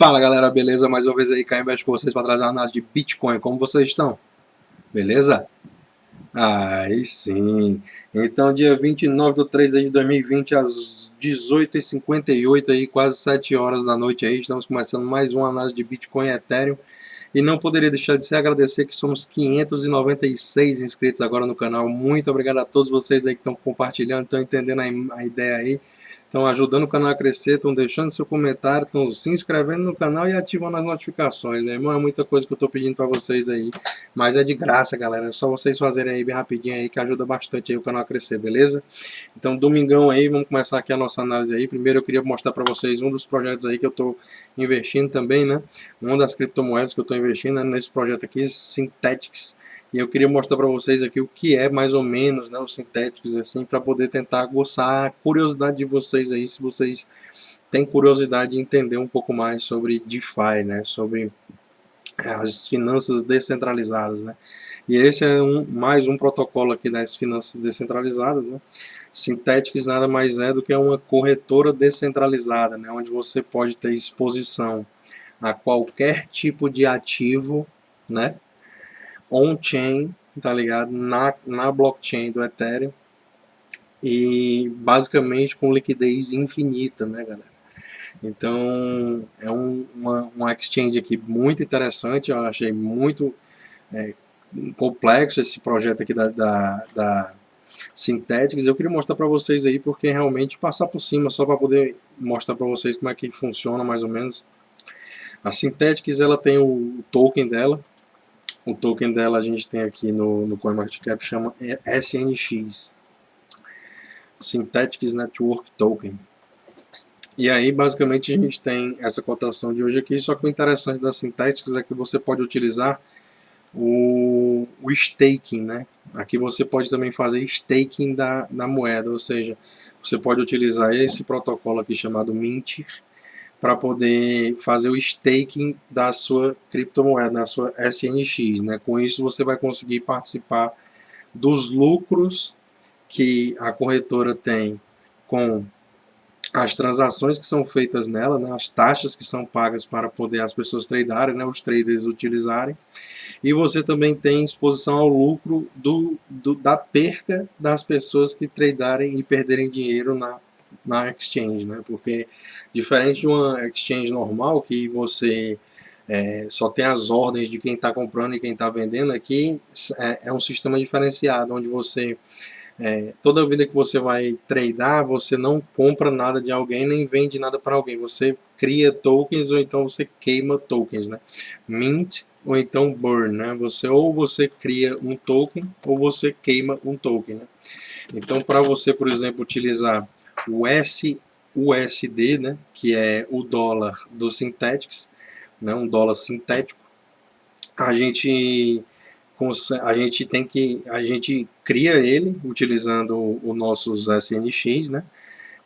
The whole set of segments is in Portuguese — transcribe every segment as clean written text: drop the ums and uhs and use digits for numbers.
Fala galera, beleza? Mais uma vez aí, Caio Invest com vocês para trazer uma análise de Bitcoin. Como vocês estão? Beleza? Aí sim. Então, dia 29/3 de 2020, às 18h58, aí, quase 7 horas da noite, aí, estamos começando mais uma análise de Bitcoin e Ethereum. E não poderia deixar de se agradecer que somos 596 inscritos agora no canal. Muito obrigado a todos vocês aí que estão compartilhando, estão entendendo a ideia aí, estão ajudando o canal a crescer, estão deixando seu comentário, estão se inscrevendo no canal e ativando as notificações, né, irmão? É muita coisa que eu estou pedindo para vocês aí, mas é de graça, galera. É só vocês fazerem aí bem rapidinho aí que ajuda bastante aí o canal a crescer, beleza? Então, domingão aí, vamos começar aqui a nossa análise aí. Primeiro eu queria mostrar para vocês um dos projetos aí que eu estou investindo também, né? Uma das criptomoedas que eu estou investindo nesse projeto aqui, Synthetix. E eu queria mostrar para vocês aqui o que é mais ou menos, né, o Synthetix, assim, para poder tentar aguçar a curiosidade de vocês aí, se vocês têm curiosidade de entender um pouco mais sobre DeFi, né, sobre as finanças descentralizadas, né. E esse é mais um protocolo aqui das finanças descentralizadas, né. Synthetix nada mais é do que uma corretora descentralizada, né, onde você pode ter exposição a qualquer tipo de ativo, né, on-chain, tá ligado, na blockchain do Ethereum, e basicamente com liquidez infinita, né, galera. Então é uma exchange aqui muito interessante. Eu achei muito complexo esse projeto aqui da Synthetix. Eu queria mostrar para vocês aí, porque realmente passar por cima, só para poder mostrar para vocês como é que funciona mais ou menos. A Synthetix, ela tem o token dela. O token dela a gente tem aqui no CoinMarketCap, chama SNX, Synthetix Network Token. E aí basicamente a gente tem essa cotação de hoje aqui, só que o interessante da Synthetix é que você pode utilizar o staking, né? Aqui você pode também fazer staking da moeda, ou seja, você pode utilizar esse protocolo aqui chamado Mint para poder fazer o staking da sua criptomoeda, da sua SNX, né? Com isso você vai conseguir participar dos lucros que a corretora tem com as transações que são feitas nela, né? As taxas que são pagas para poder as pessoas tradarem, né? Os traders utilizarem. E você também tem exposição ao lucro da perca das pessoas que tradarem e perderem dinheiro na exchange, né? Porque diferente de uma exchange normal, que você só tem as ordens de quem está comprando e quem está vendendo, aqui é um sistema diferenciado, onde você, toda vida que você vai tradar, você não compra nada de alguém, nem vende nada para alguém, você cria tokens ou então você queima tokens, né? Mint ou então burn, né? Ou você cria um token ou você queima um token, né? Então, para você, por exemplo, utilizar o USD, né, que é o dólar do Synthetix, né, um dólar sintético, a gente a gente cria ele utilizando os nossos SNX, né,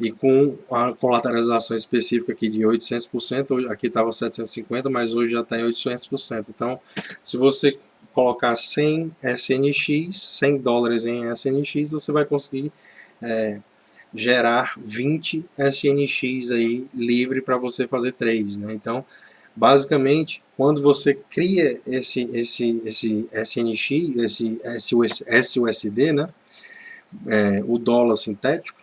e com a colateralização específica aqui de 800%, aqui estava 750, mas hoje já está em 800%. Então, se você colocar 100 SNX, 100 dólares em SNX, você vai conseguir gerar 20 SNX aí livre para você fazer trades, né? Então, basicamente, quando você cria esse SNX, esse SUSD, né? O dólar sintético,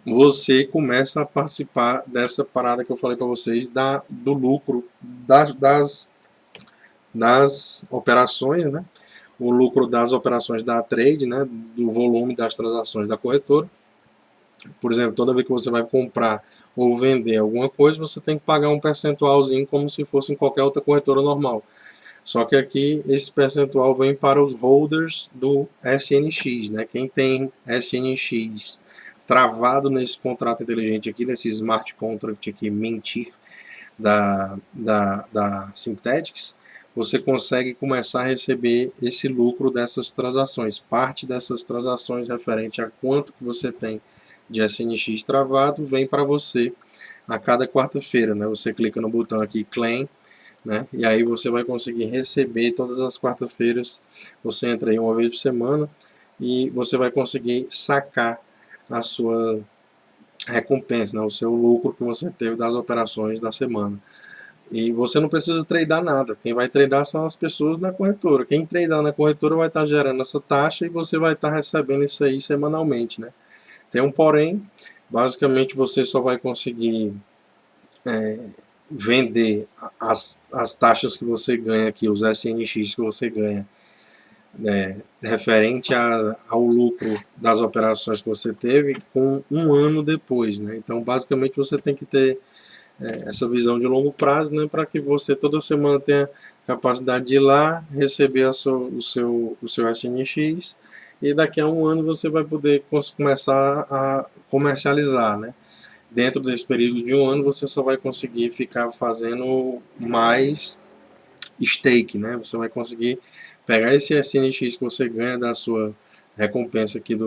você começa a participar dessa parada que eu falei para vocês, do lucro das operações, né? O lucro das operações da trade, né? Do volume das transações da corretora. Por exemplo, toda vez que você vai comprar ou vender alguma coisa, você tem que pagar um percentualzinho como se fosse em qualquer outra corretora normal. Só que aqui esse percentual vem para os holders do SNX, né? Quem tem SNX travado nesse contrato inteligente aqui, nesse smart contract aqui, mentir da Synthetix, você consegue começar a receber esse lucro dessas transações. Parte dessas transações referente a quanto que você tem de SNX travado vem para você a cada quarta-feira, né? Você clica no botão aqui Claim, né? E aí você vai conseguir receber todas as quarta-feiras. Você entra aí uma vez por semana e você vai conseguir sacar a sua recompensa, né? O seu lucro que você teve das operações da semana. E você não precisa tradar nada. Quem vai tradar são as pessoas na corretora. Quem tradar na corretora vai estar gerando essa taxa e você vai estar recebendo isso aí semanalmente, né? Tem um porém, basicamente você só vai conseguir vender as taxas que você ganha aqui, os SNX que você ganha, referente ao lucro das operações que você teve com um ano depois, né? Então, basicamente, você tem que ter essa visão de longo prazo, né, para que você toda semana tenha capacidade de ir lá, receber o seu SNX e daqui a um ano você vai poder começar a comercializar, né? Dentro desse período de um ano você só vai conseguir ficar fazendo mais stake, né? Você vai conseguir pegar esse SNX que você ganha da sua recompensa aqui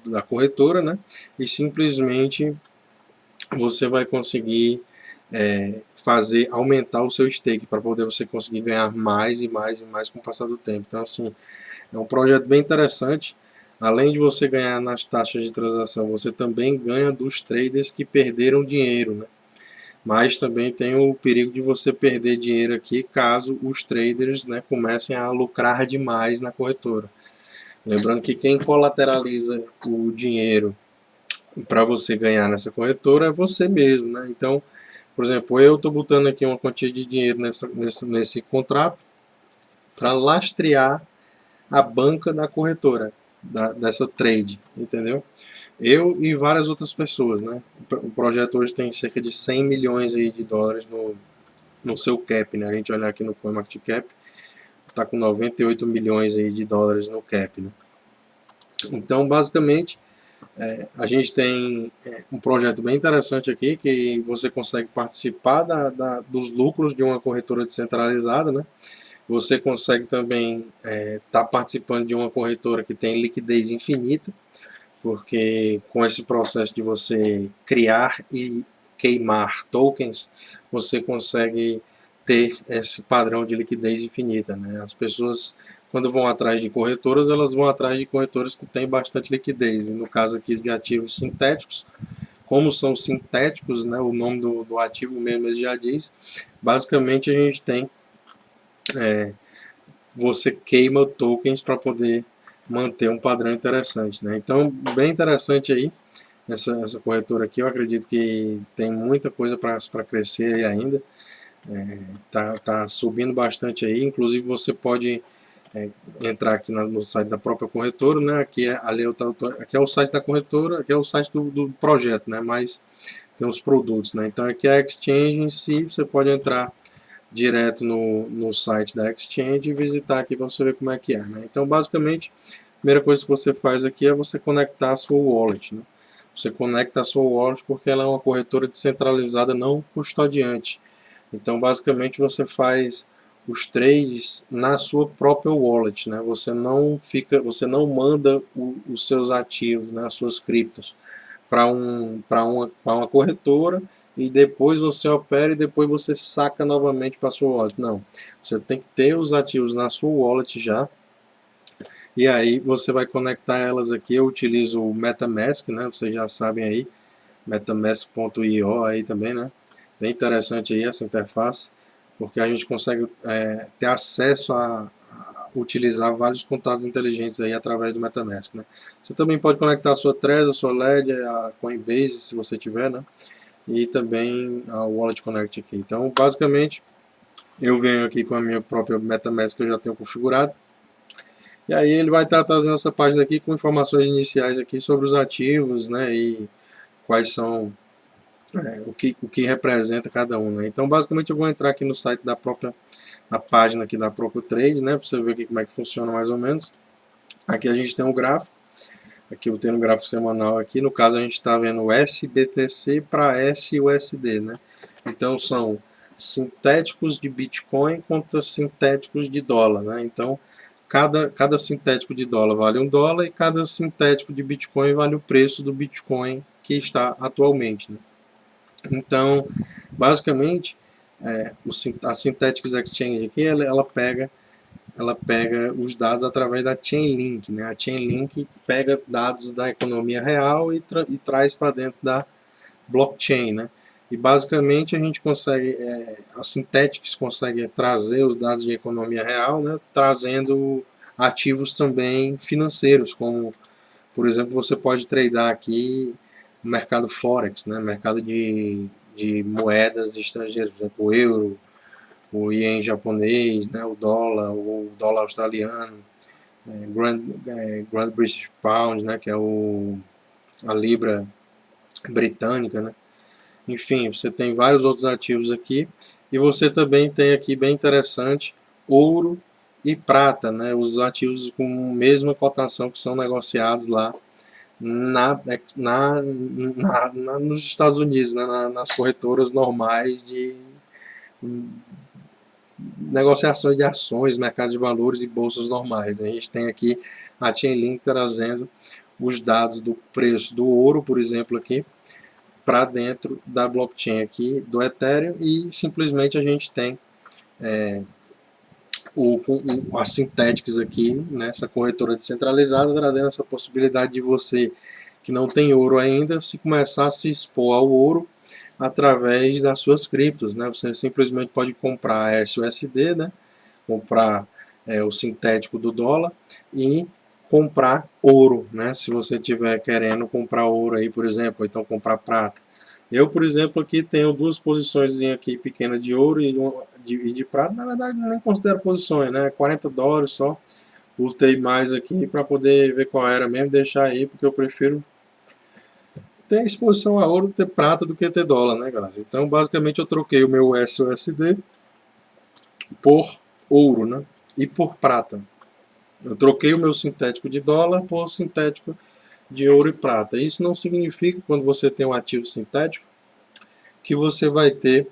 da corretora, né? E simplesmente você vai conseguir fazer aumentar o seu stake para poder você conseguir ganhar mais e mais e mais com o passar do tempo. Então, assim, é um projeto bem interessante. Além de você ganhar nas taxas de transação, você também ganha dos traders que perderam dinheiro, né? Mas também tem o perigo de você perder dinheiro aqui caso os traders, né, comecem a lucrar demais na corretora. Lembrando que quem colateraliza o dinheiro para você ganhar nessa corretora é você mesmo, né? Então, por exemplo, eu estou botando aqui uma quantia de dinheiro nesse contrato para lastrear a banca da corretora, dessa trade, entendeu? Eu e várias outras pessoas, né? O projeto hoje tem cerca de 100 milhões aí de dólares no seu cap, né? A gente olhar aqui no CoinMarketCap, está com 98 milhões aí de dólares no cap, né? Então, basicamente, a gente tem um projeto bem interessante aqui, que você consegue participar dos lucros de uma corretora descentralizada, né? Você consegue também estar participando de uma corretora que tem liquidez infinita, porque com esse processo de você criar e queimar tokens, você consegue ter esse padrão de liquidez infinita, né? As pessoas, quando vão atrás de corretoras, elas vão atrás de corretoras que têm bastante liquidez. E no caso aqui de ativos sintéticos, como são sintéticos, né, o nome do ativo mesmo ele já diz, basicamente a gente tem, você queima tokens para poder manter um padrão interessante, né? Então, bem interessante aí essa corretora aqui. Eu acredito que tem muita coisa para crescer aí ainda. Tá subindo bastante aí. Inclusive, você pode entrar aqui no site da própria corretora, né? Aqui é o site da corretora, aqui é o site do projeto, né? Mas tem os produtos, né? Então, aqui é a exchange em si. Você pode entrar direto no site da exchange e visitar aqui para você ver como é que é, né? Então, basicamente, a primeira coisa que você faz aqui é você conectar a sua wallet, né? Você conecta a sua wallet porque ela é uma corretora descentralizada não custodiante. Então, basicamente, você faz os trades na sua própria wallet, né? Você não manda os seus ativos, né, as suas criptos para uma corretora e depois você opera e depois você saca novamente para a sua wallet. Não, você tem que ter os ativos na sua wallet já e aí você vai conectar elas aqui. Eu utilizo o MetaMask, né? Vocês já sabem aí, metamask.io aí também, né? Bem interessante aí essa interface, porque a gente consegue ter acesso a utilizar vários contatos inteligentes aí através do MetaMask, né? Você também pode conectar a sua Trezor, a sua Ledger, a Coinbase, se você tiver, né? E também a Wallet Connect aqui. Então, basicamente, eu venho aqui com a minha própria MetaMask que eu já tenho configurado. E aí ele vai estar trazendo essa página aqui com informações iniciais aqui sobre os ativos, né? E quais são o que representa cada um, né? Então, basicamente, eu vou entrar aqui no site na página aqui da própria Trade, né? Para você ver aqui como é que funciona mais ou menos. Aqui a gente tem um gráfico. Aqui eu tenho um gráfico semanal aqui. No caso, a gente está vendo o SBTC para SUSD, né? Então, são sintéticos de Bitcoin contra sintéticos de dólar, né? Então, cada sintético de dólar vale $1 e cada sintético de Bitcoin vale o preço do Bitcoin que está atualmente, né? Então, basicamente, a Synthetics Exchange aqui, ela pega os dados através da Chainlink, né? A Chainlink pega dados da economia real e traz para dentro da blockchain, né? E basicamente a gente consegue, a Synthetix consegue trazer os dados de economia real, né, trazendo ativos também financeiros, como, por exemplo, você pode tradear aqui no mercado Forex, né, mercado de moedas estrangeiras, por exemplo, o euro, o ien japonês, né, o dólar australiano, Grand British Pound, né, que é a libra britânica, né. Enfim, você tem vários outros ativos aqui. E você também tem aqui, bem interessante, ouro e prata, né? Os ativos com a mesma cotação que são negociados lá nos Estados Unidos, né? Nas corretoras normais de negociações de ações, mercados de valores e bolsas normais. A gente tem aqui a Chainlink trazendo os dados do preço do ouro, por exemplo, aqui, para dentro da blockchain aqui do Ethereum, e simplesmente a gente tem a Synthetix aqui nessa corretora descentralizada, trazendo essa possibilidade de você que não tem ouro ainda se começar a se expor ao ouro através das suas criptos, né? Você simplesmente pode comprar a SUSD, né? Comprar o sintético do dólar e comprar ouro, né? Se você estiver querendo comprar ouro aí, por exemplo, ou então comprar prata. Eu, por exemplo, aqui tenho duas posições aqui pequenas de ouro e de prata. Na verdade, nem considero posições, né? $40 só. Botei mais aqui para poder ver qual era mesmo, deixar aí, porque eu prefiro ter exposição a ouro, ter prata do que ter dólar, né, galera? Então, basicamente, eu troquei o meu SUSD por ouro, né? E por prata. Eu troquei o meu sintético de dólar por sintético de ouro e prata. Isso não significa, quando você tem um ativo sintético, que você vai ter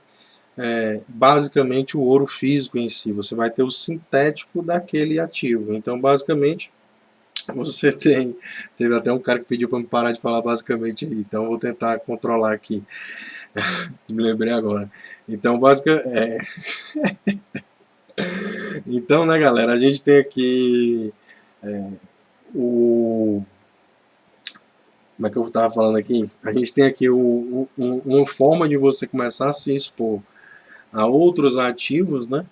basicamente o ouro físico em si. Você vai ter o sintético daquele ativo. Então, basicamente, você tem. Teve até um cara que pediu para me parar de falar basicamente aí. Então, eu vou tentar controlar aqui. Me lembrei agora. Então, então, né, galera, a gente tem aqui o. Como é que eu estava falando aqui? A gente tem aqui uma forma de você começar a se expor a outros ativos, né?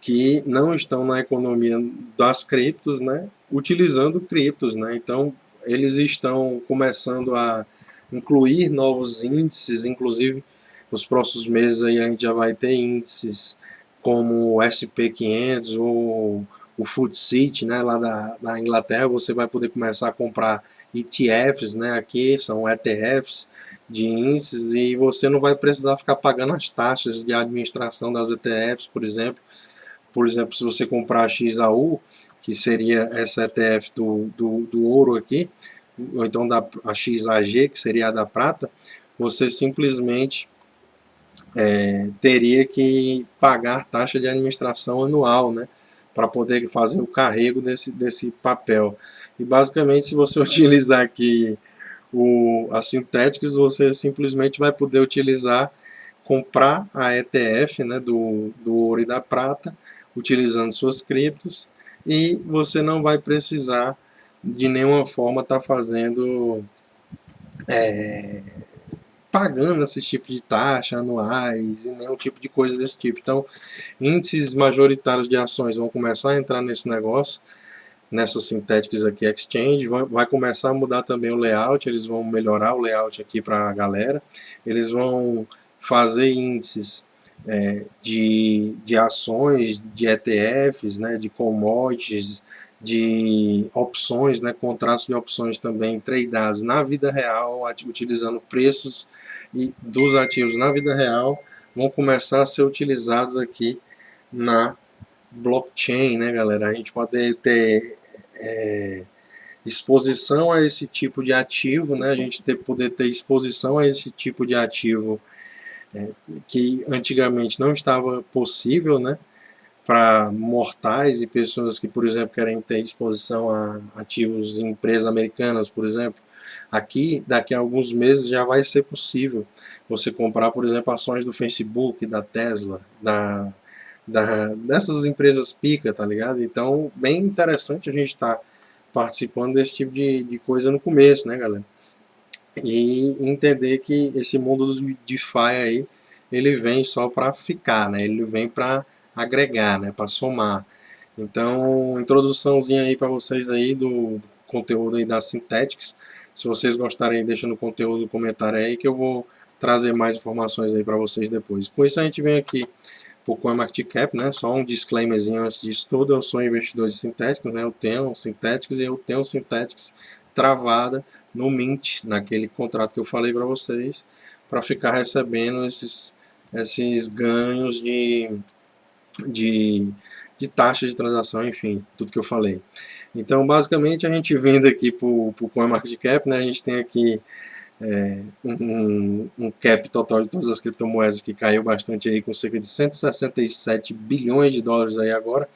Que não estão na economia das criptos, né? Utilizando criptos, né? Então, eles estão começando a incluir novos índices, inclusive nos próximos meses aí a gente já vai ter índices como o SP500 ou o FTSE, né, lá da Inglaterra. Você vai poder começar a comprar ETFs, né, aqui são ETFs de índices, e você não vai precisar ficar pagando as taxas de administração das ETFs, por exemplo. Por exemplo, se você comprar a XAU, que seria essa ETF do ouro aqui, ou então a XAG, que seria a da prata, você simplesmente teria que pagar taxa de administração anual, né? Para poder fazer o carrego desse papel. E basicamente, se você utilizar aqui a Synthetix, você simplesmente vai poder utilizar, comprar a ETF, né, do ouro e da prata, utilizando suas criptos, e você não vai precisar de nenhuma forma estar fazendo pagando esse tipo de taxa anuais e nenhum tipo de coisa desse tipo. Então, índices majoritários de ações vão começar a entrar nesse negócio, nessa Synthetix aqui Exchange. Vai começar a mudar também o layout, eles vão melhorar o layout aqui para a galera, eles vão fazer índices de ações, de ETFs, né, de commodities, de opções, né, contratos de opções também tradeados na vida real, utilizando preços dos ativos na vida real, vão começar a ser utilizados aqui na blockchain, né, galera? A gente pode ter exposição a esse tipo de ativo, né? A gente poder ter exposição a esse tipo de ativo que antigamente não estava possível, né? Para mortais e pessoas que, por exemplo, querem ter exposição a ativos em empresas americanas, por exemplo. Aqui, daqui a alguns meses, já vai ser possível você comprar, por exemplo, ações do Facebook, da Tesla, dessas empresas pica, tá ligado? Então, bem interessante a gente estar participando desse tipo de coisa no começo, né, galera? e entender que esse mundo do DeFi aí, ele vem só para ficar, né? Ele vem para agregar, né? Para somar. Então, introduçãozinha aí para vocês aí do conteúdo aí da Synthetix. Se vocês gostarem, deixa no conteúdo, no comentário aí que eu vou trazer mais informações aí para vocês depois. Com isso a gente vem aqui pro CoinMarketCap, né? Só um disclaimerzinho antes disso tudo, eu sou investidor de Synthetix, né? Eu tenho Synthetix e eu tenho Synthetix travada no Mint, naquele contrato que eu falei para vocês, para ficar recebendo esses ganhos de, de taxa de transação, enfim, tudo que eu falei. Então, basicamente, a gente vindo aqui para o CoinMarketCap, né, a gente tem aqui um cap total de todas as criptomoedas que caiu bastante aí, com cerca de 167 bilhões de dólares aí agora,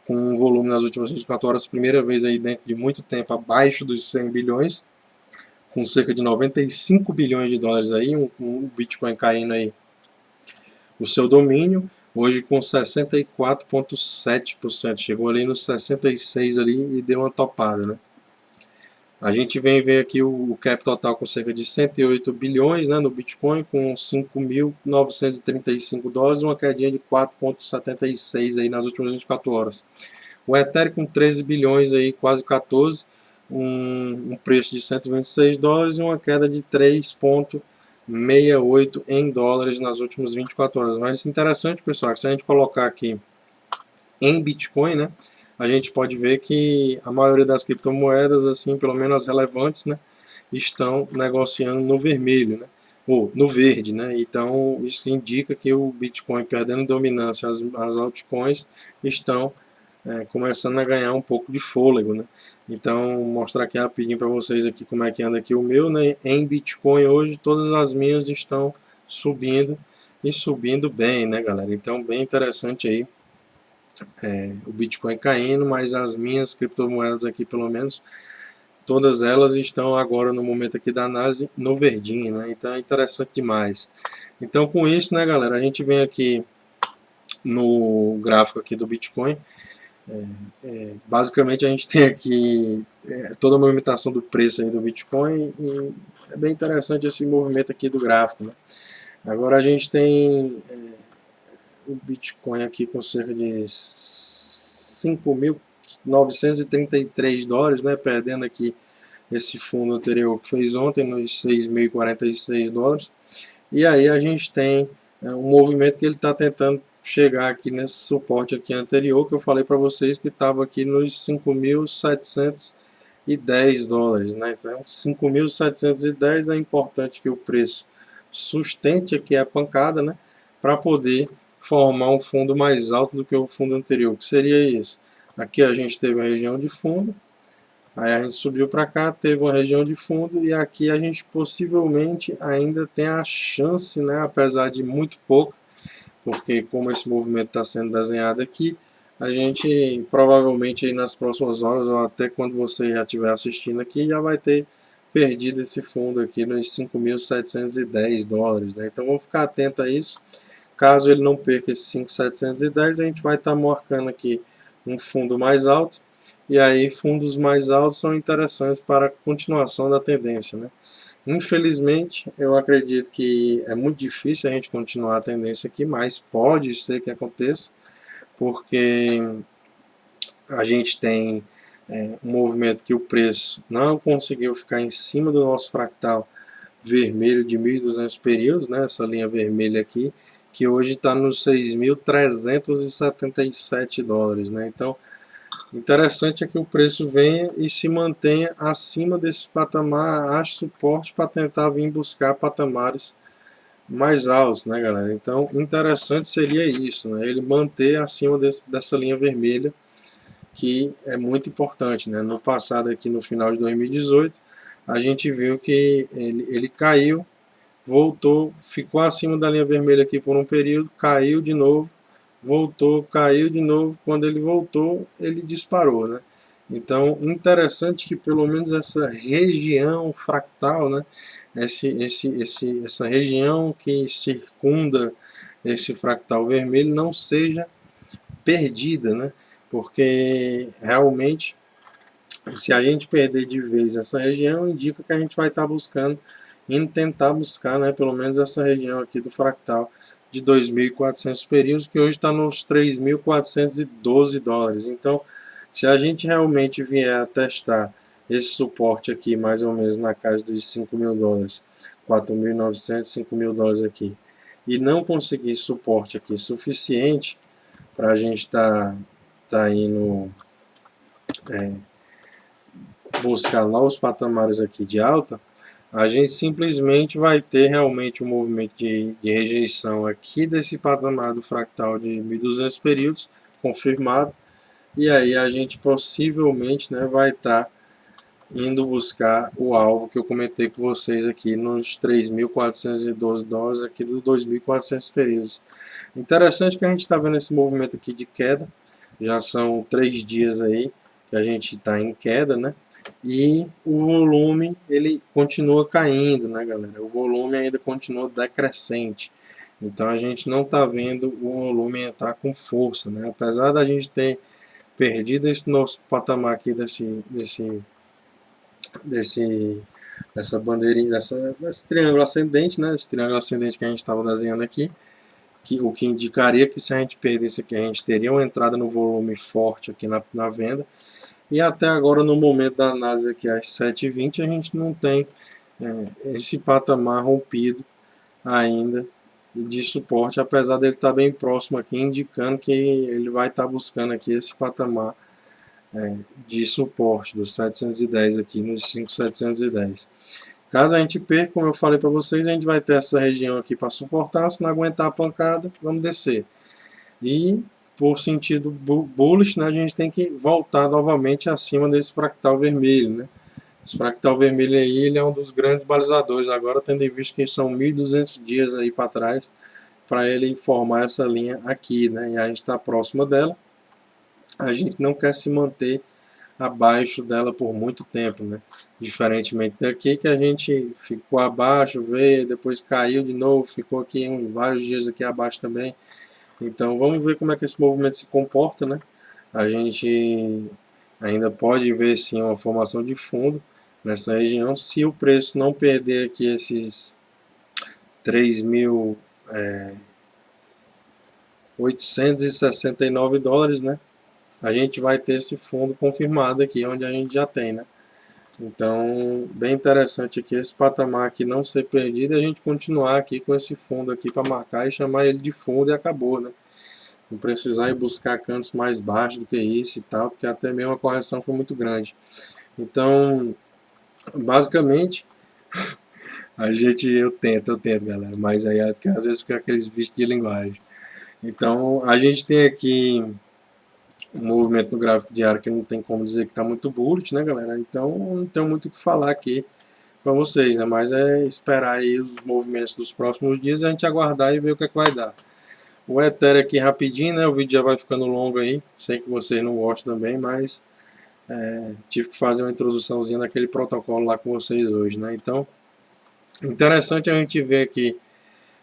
com um volume nas últimas 24 horas, primeira vez aí dentro de muito tempo abaixo dos 100 bilhões, com cerca de 95 bilhões de dólares aí, um Bitcoin caindo aí o seu domínio, hoje com 64,7%, chegou ali nos 66 ali e deu uma topada, né? A gente vem ver aqui o cap total com cerca de 108 bilhões, né, no Bitcoin, com 5.935 dólares, uma quedinha de 4,76 aí nas últimas 24 horas. O Ethereum com 13 bilhões aí, quase 14, um preço de 126 dólares e uma queda de 3,68 em dólares nas últimas 24 horas. Mas interessante, pessoal, que se a gente colocar aqui em Bitcoin, né, a gente pode ver que a maioria das criptomoedas, assim, pelo menos as relevantes, né, estão negociando no vermelho, né, ou no verde, né. Então isso indica que o Bitcoin perdendo dominância, as altcoins estão começando a ganhar um pouco de fôlego, né. Então mostrar aqui rapidinho para vocês aqui como é que anda aqui o meu, né, em Bitcoin hoje todas as minhas estão subindo e subindo bem, né, galera. Então bem interessante aí o Bitcoin caindo, mas as minhas criptomoedas aqui, pelo menos, todas elas estão agora no momento aqui da análise no verdinho, né? Então é interessante demais. Então com isso, né, galera, a gente vem aqui no gráfico aqui do Bitcoin. Basicamente a gente tem aqui toda a movimentação do preço aí do Bitcoin e é bem interessante esse movimento aqui do gráfico, né? Agora a gente tem o Bitcoin aqui com cerca de 5.933 dólares, né, perdendo aqui esse fundo anterior que fez ontem nos 6.046 dólares. E aí a gente tem um movimento que ele está tentando chegar aqui nesse suporte aqui anterior que eu falei para vocês que estava aqui nos 5.710 dólares, né? Então 5.710 é importante que o preço sustente aqui a pancada, né, para poder formar um fundo mais alto do que o fundo anterior. O que seria isso? Aqui a gente teve uma região de fundo, aí a gente subiu para cá, teve uma região de fundo e aqui a gente possivelmente ainda tem a chance, né, apesar de muito pouco, porque como esse movimento está sendo desenhado aqui, a gente provavelmente aí nas próximas horas ou até quando você já estiver assistindo aqui já vai ter perdido esse fundo aqui nos 5.710 dólares, né? Então vamos ficar atento a isso. Caso ele não perca esses 5.710, a gente vai estar marcando aqui um fundo mais alto. E aí fundos mais altos são interessantes para a continuação da tendência, né? Infelizmente, eu acredito que é muito difícil a gente continuar a tendência aqui, mas pode ser que aconteça, porque a gente tem um movimento que o preço não conseguiu ficar em cima do nosso fractal vermelho de 1.200 períodos, né, essa linha vermelha aqui, que hoje está nos 6.377 dólares, né? Então, interessante é que o preço venha e se mantenha acima desse patamar, ache suporte para tentar vir buscar patamares mais altos, né, galera? Então, interessante seria isso, né? Ele manter acima dessa linha vermelha, que é muito importante, né? No passado, aqui no final de 2018, a gente viu que ele caiu, voltou, ficou acima da linha vermelha aqui por um período, caiu de novo, voltou, caiu de novo. Quando ele voltou, ele disparou, né? Então, interessante que pelo menos essa região fractal, né? Essa região que circunda esse fractal vermelho não seja perdida, né? Porque realmente, se a gente perder de vez essa região, indica que a gente vai estar buscando em tentar buscar, né, pelo menos essa região aqui do fractal de 2.400 períodos, que hoje está nos 3.412 dólares. Então, se a gente realmente vier a testar esse suporte aqui, mais ou menos na casa dos 5.000 dólares, 4.900, 5.000 dólares aqui, e não conseguir suporte aqui suficiente para a gente tá indo buscar novos patamares aqui de alta, a gente simplesmente vai ter realmente um movimento de rejeição aqui desse patamar do fractal de 1.200 períodos confirmado, e aí a gente possivelmente, né, vai estar indo buscar o alvo que eu comentei com vocês aqui nos 3.412 dólares aqui dos 2.400 períodos. Interessante que a gente está vendo esse movimento aqui de queda, já são 3 dias aí que a gente está em queda, né? E o volume ele continua caindo, né, galera? O volume ainda continua decrescente. Então a gente não está vendo o volume entrar com força, né? Apesar da gente ter perdido esse nosso patamar aqui dessa bandeirinha, desse triângulo ascendente, né? Esse triângulo ascendente que a gente estava desenhando aqui, o que indicaria que se a gente perdesse aqui, a gente teria uma entrada no volume forte aqui na venda. E até agora, no momento da análise aqui às 7h20, a gente não tem esse patamar rompido ainda de suporte, apesar dele estar bem próximo aqui, indicando que ele vai estar buscando aqui esse patamar de suporte dos 710 aqui, nos 5.710. Caso a gente perca, como eu falei para vocês, a gente vai ter essa região aqui para suportar. Se não aguentar a pancada, vamos descer. E por sentido bullish, né, a gente tem que voltar novamente acima desse fractal vermelho, né? Esse fractal vermelho aí, ele é um dos grandes balizadores. Agora, tendo em vista que são 1.200 dias aí para trás para ele formar essa linha aqui, né? E a gente está próxima dela. A gente não quer se manter abaixo dela por muito tempo, né? Diferentemente daqui que a gente ficou abaixo, veio, depois caiu de novo, ficou aqui vários dias aqui abaixo também. Então vamos ver como é que esse movimento se comporta, né? A gente ainda pode ver sim uma formação de fundo nessa região, se o preço não perder aqui esses 3.869 dólares, né? A gente vai ter esse fundo confirmado aqui, onde a gente já tem, né? Então, bem interessante aqui esse patamar aqui não ser perdido e a gente continuar aqui com esse fundo aqui para marcar e chamar ele de fundo e acabou, né? Não precisar ir buscar cantos mais baixos do que isso e tal, porque até mesmo a correção foi muito grande. Então, basicamente, eu tento, galera, mas aí é porque às vezes fica aqueles vícios de linguagem. Então, a gente tem aqui um movimento no gráfico diário que não tem como dizer que está muito bullish, né, galera? Então, não tenho muito o que falar aqui para vocês, né? Mas é esperar aí os movimentos dos próximos dias e a gente aguardar e ver o que é que vai dar. O Ethereum aqui rapidinho, né? O vídeo já vai ficando longo aí. Sei que vocês não gostam também, mas tive que fazer uma introduçãozinha daquele protocolo lá com vocês hoje, né? Então, interessante a gente ver aqui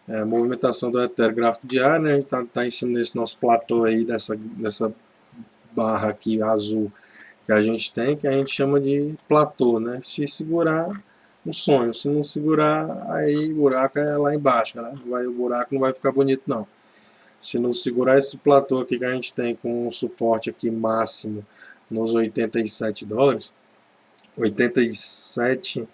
a movimentação do Ethereum gráfico diário, né? A gente tá em cima desse nosso platô aí, dessa barra aqui azul que a gente tem, que a gente chama de platô, né? Se segurar, um sonho. Se não segurar, aí o buraco é lá embaixo, né? O buraco não vai ficar bonito, não. Se não segurar esse platô aqui que a gente tem com um suporte aqui máximo nos 87 dólares, 87,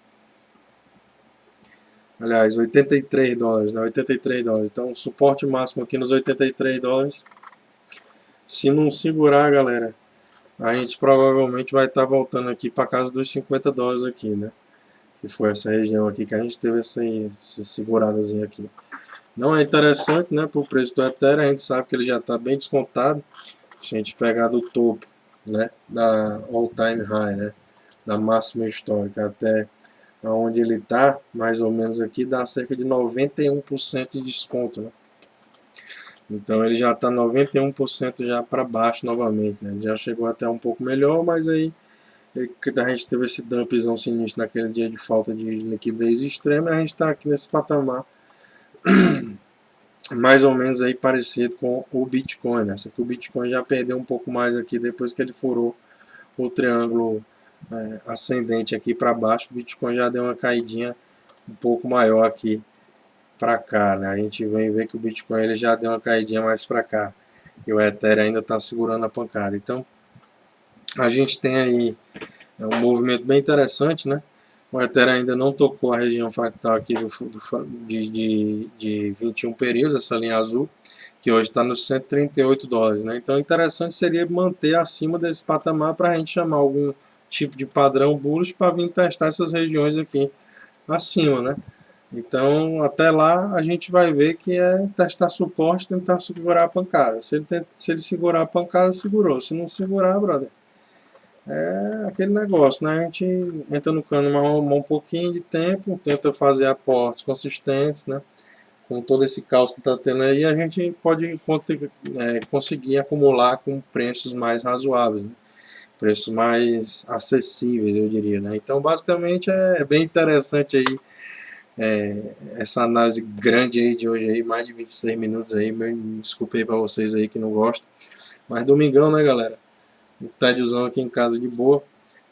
aliás, 83 dólares, né? 83 dólares. Então, o suporte máximo aqui nos 83 dólares. Se não segurar, galera, a gente provavelmente vai estar voltando aqui para casa dos 50 dólares aqui, né? Que foi essa região aqui que a gente teve essa seguradazinha aqui. Não é interessante, né, para o preço do Ethereum, a gente sabe que ele já está bem descontado. Se a gente pegar do topo, né, da all time high, né, da máxima histórica até onde ele está, mais ou menos aqui, dá cerca de 91% de desconto, né? Então ele já está 91% já para baixo novamente, né? Ele já chegou até um pouco melhor, mas aí a gente teve esse dumpzão sinistro naquele dia de falta de liquidez extrema, e a gente está aqui nesse patamar mais ou menos aí parecido com o Bitcoin, né? Só que o Bitcoin já perdeu um pouco mais aqui depois que ele furou o triângulo ascendente aqui para baixo. O Bitcoin já deu uma caidinha um pouco maior aqui para cá, né? A gente vem ver que o Bitcoin ele já deu uma caidinha mais para cá e o Ethereum ainda está segurando a pancada. Então a gente tem aí um movimento bem interessante, né? O Ethereum ainda não tocou a região fractal aqui de 21 períodos, essa linha azul, que hoje está nos 138 dólares, né? Então, interessante seria manter acima desse patamar para a gente chamar algum tipo de padrão bullish para vir testar essas regiões aqui acima, né? Então, até lá, a gente vai ver que é testar suporte, tentar segurar a pancada. Se ele segurar a pancada, segurou. Se não segurar, brother, é aquele negócio, né? A gente entra no cano um pouquinho de tempo, tenta fazer aportes consistentes, né? Com todo esse caos que está tendo aí, a gente pode conseguir acumular com preços mais razoáveis, né? Preços mais acessíveis, eu diria, né? Então, basicamente, é bem interessante aí essa análise grande aí de hoje aí, mais de 26 minutos aí. Me desculpei para vocês aí que não gostam, mas domingão, né, galera? Um tédiozão aqui em casa de boa,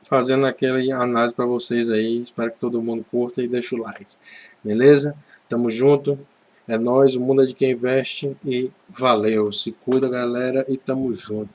fazendo aquela análise para vocês aí. Espero que todo mundo curta e deixe o like. Beleza? Tamo junto. É nóis, o mundo é de quem investe e valeu. Se cuida, galera, e tamo junto.